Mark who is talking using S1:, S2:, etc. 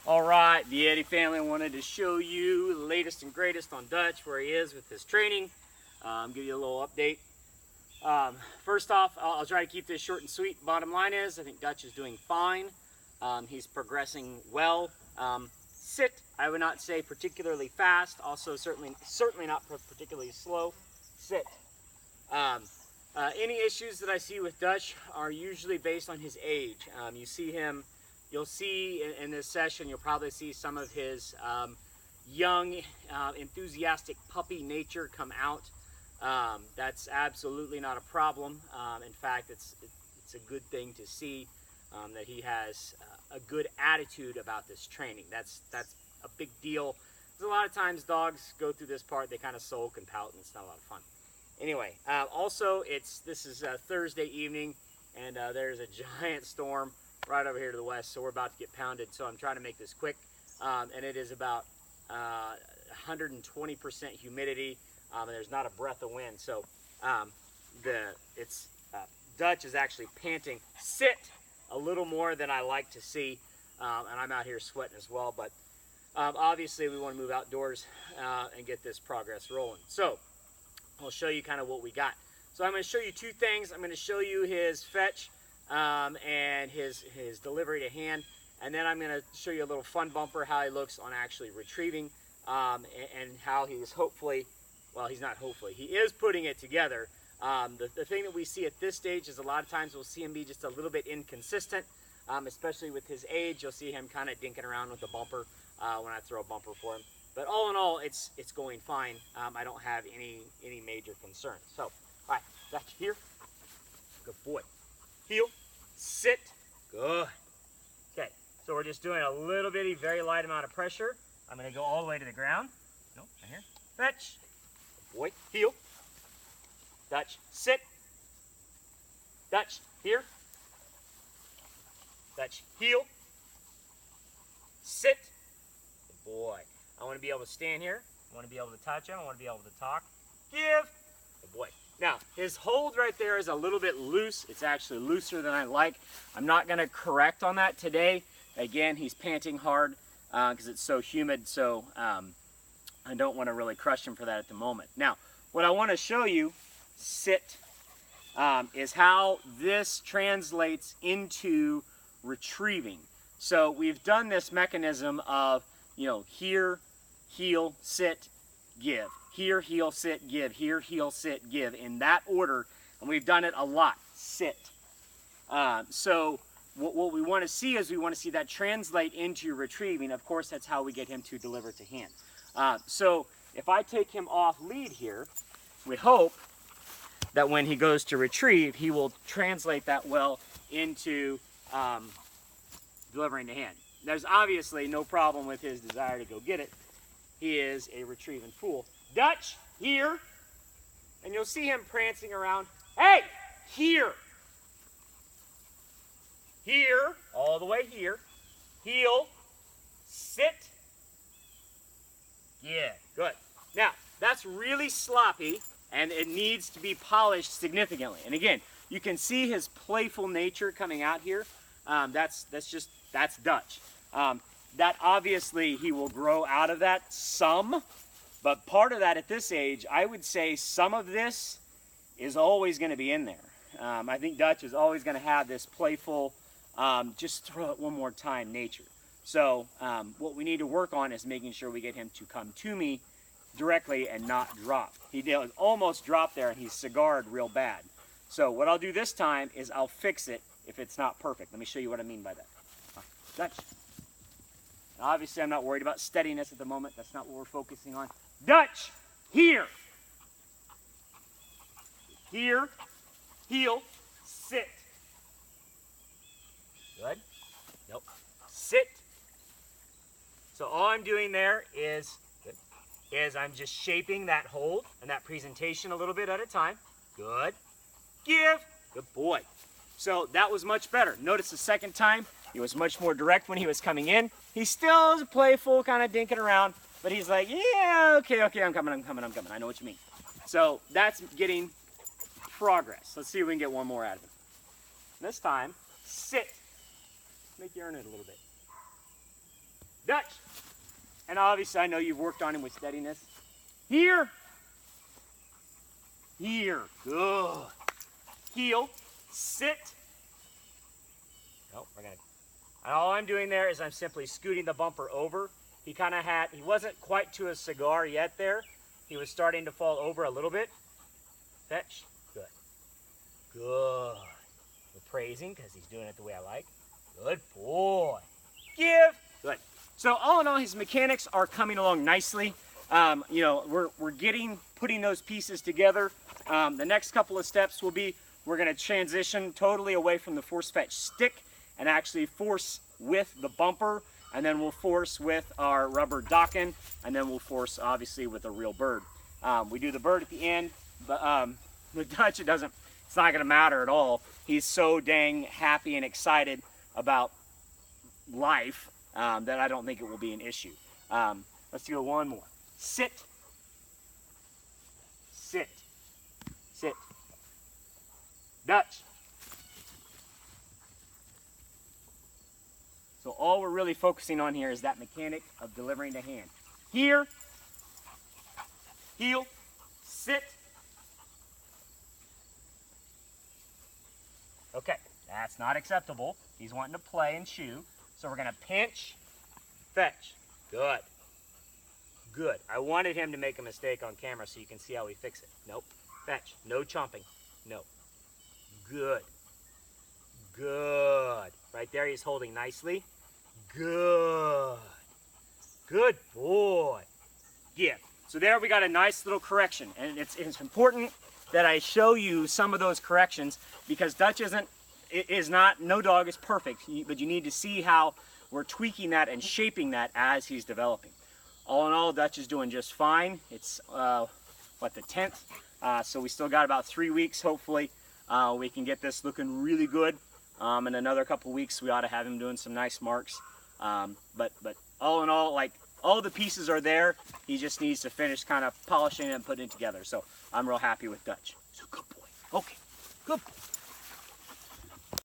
S1: All right, the Eddie family wanted to show you the latest and greatest on Dutch, where he is with his training. Give you a little update. First off, I'll try to keep this short and sweet. Bottom line is, I think Dutch is doing fine. He's progressing well. Sit, I would not say particularly fast. Also, certainly not particularly slow. Sit. Any issues that I see with Dutch are usually based on his age. You see him. You'll see in this session, you'll probably see some of his young, enthusiastic puppy nature come out. That's absolutely not a problem. In fact, it's a good thing to see that he has a good attitude about this training. That's a big deal. Because a lot of times dogs go through this part, they kind of sulk and pout, and it's not a lot of fun. Anyway, also this is Thursday evening, and there's a giant storm right over here to the west, so we're about to get pounded, so I'm trying to make this quick. And it is about 120% humidity, and there's not a breath of wind, so Dutch is actually panting sit a little more than I like to see, and I'm out here sweating as well, but obviously we want to move outdoors and get this progress rolling. So I'll show you kind of what we got. So I'm going to show you two things. I'm going to show you his fetch and his delivery to hand, and then I'm going to show you a little fun bumper, how he looks on actually retrieving, and how he's hopefully, well, he's not hopefully, he is putting it together. The thing that we see at this stage is a lot of times we'll see him be just a little bit inconsistent, especially with his age. You'll see him kind of dinking around with the bumper when I throw a bumper for him. But all in all, it's going fine. I don't have any major concerns. So, all right, Dutch here. Good boy. Heel, sit, good. Okay, so we're just doing a little bitty, very light amount of pressure. I'm going to go all the way to the ground. Nope, right here. Fetch. Good boy, heel. Dutch, sit. Dutch, here. Dutch, heel. Sit. Good boy. I want to be able to stand here. I want to be able to touch him. I want to be able to talk. Give. Good boy. Now, his hold right there is a little bit loose. It's actually looser than I like. I'm not going to correct on that today. Again, he's panting hard because it's so humid, so I don't want to really crush him for that at the moment. Now, what I want to show you, sit, is how this translates into retrieving. So we've done this mechanism of, you know, here, heel, sit, give. Here, heel, sit, give. Here, heel, sit, give. In that order, and we've done it a lot. Sit. So what we want to see is we want to see that translate into retrieving. Of course, that's how we get him to deliver to hand. So if I take him off lead here, we hope that when he goes to retrieve, he will translate that well into delivering to hand. There's obviously no problem with his desire to go get it. He is a retrieving fool. Dutch, here, and you'll see him prancing around. Hey, here. Here, all the way here. Heel, sit. Yeah, good. Now, that's really sloppy, and it needs to be polished significantly. And again, you can see his playful nature coming out here. That's Dutch. That obviously he will grow out of that some, but part of that at this age, I would say some of this is always going to be in there. I think Dutch is always going to have this playful, just throw it one more time nature. So what we need to work on is making sure we get him to come to me directly and not drop. He did almost drop there and he's cigared real bad. So what I'll do this time is I'll fix it if it's not perfect. Let me show you what I mean by that. Dutch. Now, obviously, I'm not worried about steadiness at the moment. That's not what we're focusing on. Dutch, here. Here, heel, sit. Good. Nope. Sit. So all I'm doing there is I'm just shaping that hold and that presentation a little bit at a time. Good. Give. Good boy. So that was much better. Notice the second time, he was much more direct when he was coming in. He still is playful, kind of dinking around, but he's like, yeah, okay, I'm coming. I know what you mean. So that's getting progress. Let's see if we can get one more out of him. This time, sit. Make you earn it a little bit. Dutch. And obviously I know you've worked on him with steadiness. Here. Here. Good. Heel. Sit. Nope, we're gonna. And all I'm doing there is I'm simply scooting the bumper over. He wasn't quite to a cigar yet there. He was starting to fall over a little bit. Fetch. Good. Good. We're praising because he's doing it the way I like. Good boy. Give. Good. So all in all, his mechanics are coming along nicely. You know, we're putting those pieces together. The next couple of steps will be we're going to transition totally away from the force fetch stick and actually force with the bumper, and then we'll force with our rubber docking, and then we'll force obviously with a real bird. We do the bird at the end, but with Dutch it's not going to matter at all. He's so dang happy and excited about life that I don't think it will be an issue. Let's do one more. Sit. Sit. Sit. Dutch. So all we're really focusing on here is that mechanic of delivering to hand. Here. Heel. Sit. Okay, that's not acceptable. He's wanting to play and chew. So we're going to pinch, fetch. Good. Good. I wanted him to make a mistake on camera so you can see how we fix it. Nope. Fetch. No chomping. No. Good. Good. Right there he's holding nicely. Good. Good boy. Give. So there we got a nice little correction. And it's important that I show you some of those corrections because Dutch no dog is perfect, but you need to see how we're tweaking that and shaping that as he's developing. All in all, Dutch is doing just fine. It's, the 10th? So we still got about 3 weeks, hopefully. We can get this looking really good. In another couple weeks, we ought to have him doing some nice marks. But all in all, like, all the pieces are there. He just needs to finish kind of polishing it and putting it together. So I'm real happy with Dutch. He's a good boy. Okay, good boy.